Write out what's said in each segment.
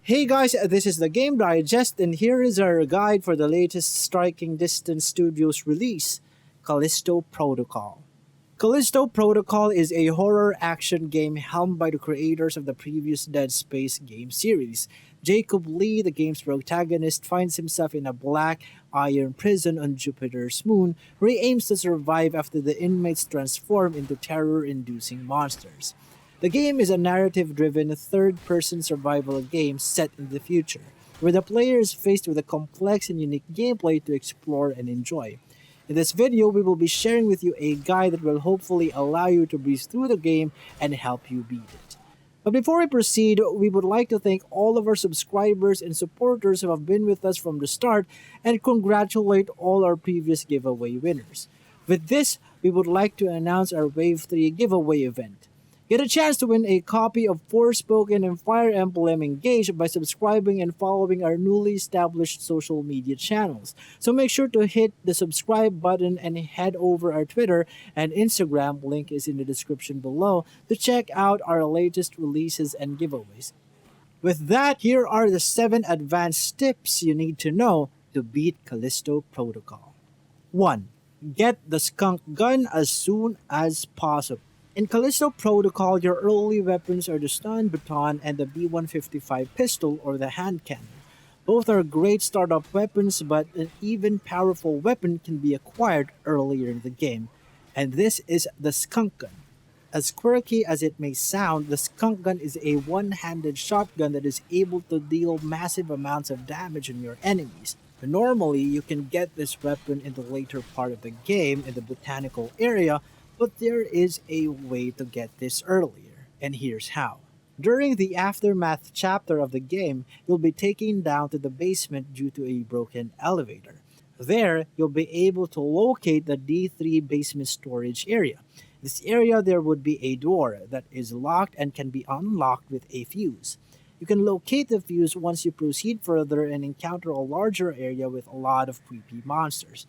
Hey guys, this is the Game Digest, and here is our guide for the latest Striking Distance Studios release, Callisto Protocol. Callisto Protocol is a horror action game helmed by the creators of the previous Dead Space game series. Jacob Lee, the game's protagonist, finds himself in a black iron prison on Jupiter's moon, where he aims to survive after the inmates transform into terror inducing monsters. The game is a narrative driven third person survival game set in the future, where the player is faced with a complex and unique gameplay to explore and enjoy. In this video, we will be sharing with you a guide that will hopefully allow you to breeze through the game and help you beat it. But before we proceed, we would like to thank all of our subscribers and supporters who have been with us from the start and congratulate all our previous giveaway winners. With this, we would like to announce our Wave 3 giveaway event. Get a chance to win a copy of Forspoken and Fire Emblem Engage by subscribing and following our newly established social media channels. So make sure to hit the subscribe button and head over our Twitter and Instagram, link is in the description below, to check out our latest releases and giveaways. With that, here are the 7 advanced tips you need to know to beat Callisto Protocol. 1. Get the skunk gun as soon as possible. In Callisto Protocol, your early weapons are the stun baton and the B-155 pistol or the hand cannon. Both are great startup weapons, but an even powerful weapon can be acquired earlier in the game, and this is the skunk gun. As quirky as it may sound, the skunk gun is a one-handed shotgun that is able to deal massive amounts of damage on your enemies. Normally, you can get this weapon in the later part of the game in the botanical area, but there is a way to get this earlier, and here's how. During the aftermath chapter of the game, you'll be taken down to the basement due to a broken elevator. There, you'll be able to locate the D3 basement storage area. This area there would be a door that is locked and can be unlocked with a fuse. You can locate the fuse once you proceed further and encounter a larger area with a lot of creepy monsters.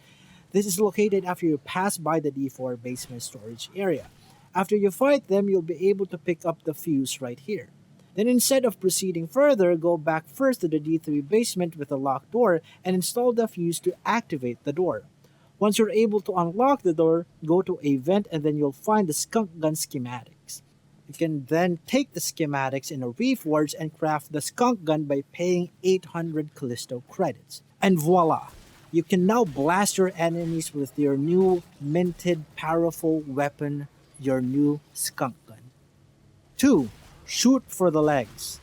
This is located after you pass by the D4 basement storage area. After you fight them, you'll be able to pick up the fuse right here. Then instead of proceeding further, go back first to the D3 basement with a locked door and install the fuse to activate the door. Once you're able to unlock the door, go to a vent and then you'll find the skunk gun schematics. You can then take the schematics in a Reforge and craft the skunk gun by paying 800 Callisto credits. And voila! You can now blast your enemies with your new minted powerful weapon, your new skunk gun. 2. Shoot for the legs.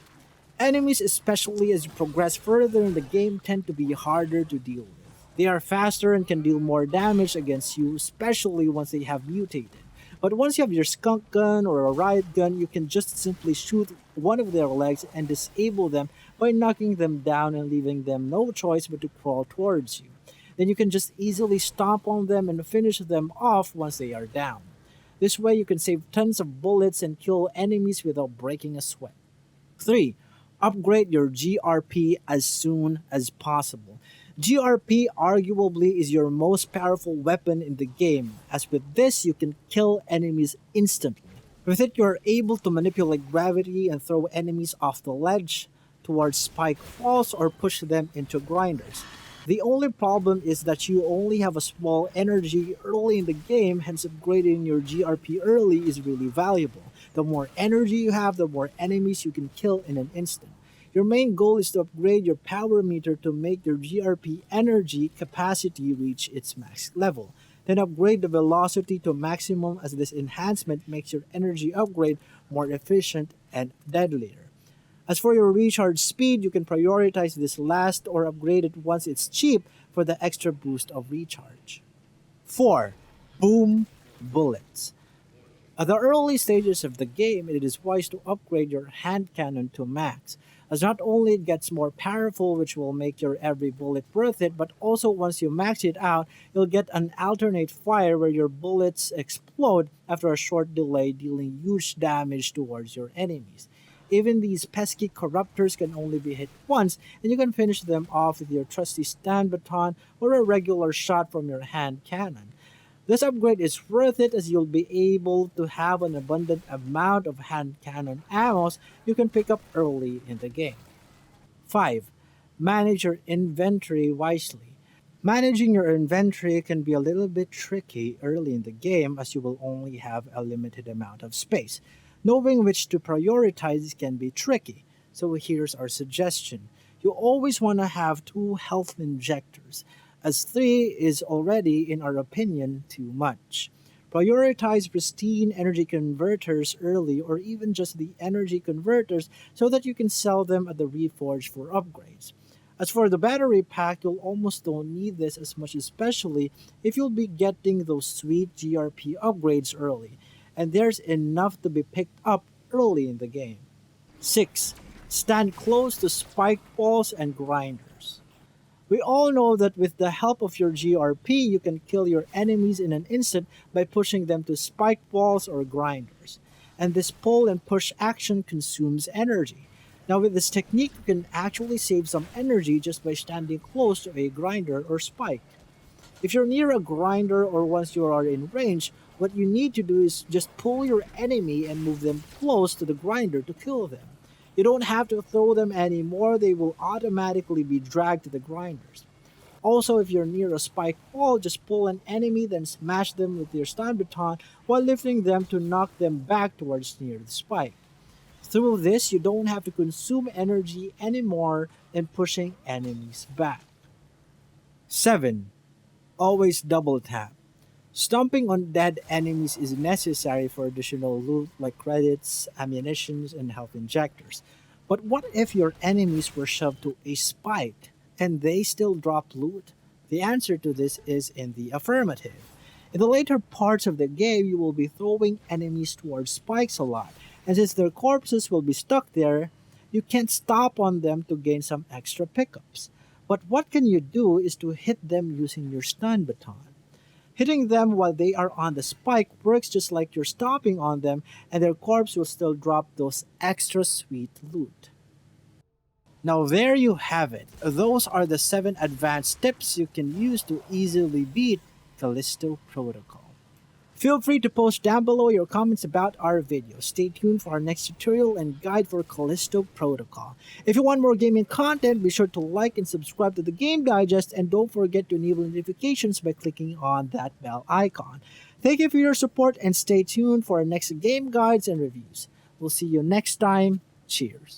Enemies, especially as you progress further in the game, tend to be harder to deal with. They are faster and can deal more damage against you, especially once they have mutated. But once you have your skunk gun or a riot gun, you can just simply shoot one of their legs and disable them by knocking them down and leaving them no choice but to crawl towards you. Then you can just easily stomp on them and finish them off once they are down. This way you can save tons of bullets and kill enemies without breaking a sweat. 3. Upgrade your GRP as soon as possible. GRP arguably is your most powerful weapon in the game, as with this you can kill enemies instantly. With it you are able to manipulate gravity and throw enemies off the ledge, towards spike falls or push them into grinders. The only problem is that you only have a small energy early in the game, hence upgrading your GRP early is really valuable. The more energy you have, the more enemies you can kill in an instant. Your main goal is to upgrade your power meter to make your GRP energy capacity reach its max level. Then upgrade the velocity to maximum, as this enhancement makes your energy upgrade more efficient and deadlier. As for your recharge speed, you can prioritize this last or upgrade it once it's cheap for the extra boost of recharge. 4. Boom bullets. At the early stages of the game, it is wise to upgrade your hand cannon to max, as not only it gets more powerful, which will make your every bullet worth it, but also once you max it out, you'll get an alternate fire where your bullets explode after a short delay, dealing huge damage towards your enemies. Even these pesky corruptors can only be hit once, and you can finish them off with your trusty stun baton or a regular shot from your hand cannon. This upgrade is worth it, as you'll be able to have an abundant amount of hand cannon ammos you can pick up early in the game. 5. Manage your inventory wisely. Managing your inventory can be a little bit tricky early in the game as you will only have a limited amount of space. Knowing which to prioritize can be tricky, so here's our suggestion. You always want to have 2 health injectors, as 3 is already, in our opinion, too much. Prioritize pristine energy converters early or even just the energy converters so that you can sell them at the Reforge for upgrades. As for the battery pack, you'll almost don't need this as much, especially if you'll be getting those sweet GRP upgrades early, and there's enough to be picked up early in the game. 6. Stand close to spike walls and grinders. We all know that with the help of your GRP, you can kill your enemies in an instant by pushing them to spike walls or grinders. And this pull and push action consumes energy. Now, with this technique, you can actually save some energy just by standing close to a grinder or spike. If you're near a grinder or once you are in range, what you need to do is just pull your enemy and move them close to the grinder to kill them. You don't have to throw them anymore, they will automatically be dragged to the grinders. Also, if you're near a spike wall, just pull an enemy, then smash them with your stun baton while lifting them to knock them back towards near the spike. Through this, you don't have to consume energy anymore in pushing enemies back. 7. Always double tap. Stomping on dead enemies is necessary for additional loot like credits, ammunitions, and health injectors. But what if your enemies were shoved to a spike? Can they still drop loot? The answer to this is in the affirmative. In the later parts of the game, you will be throwing enemies towards spikes a lot, and since their corpses will be stuck there, you can't stop on them to gain some extra pickups. But what can you do is to hit them using your stun baton. Hitting them while they are on the spike works just like you're stomping on them, and their corpse will still drop those extra sweet loot. Now, there you have it. Those are the 7 advanced tips you can use to easily beat Callisto Protocol. Feel free to post down below your comments about our video. Stay tuned for our next tutorial and guide for Callisto Protocol. If you want more gaming content, be sure to like and subscribe to the Game Digest, and don't forget to enable notifications by clicking on that bell icon. Thank you for your support and stay tuned for our next game guides and reviews. We'll see you next time. Cheers.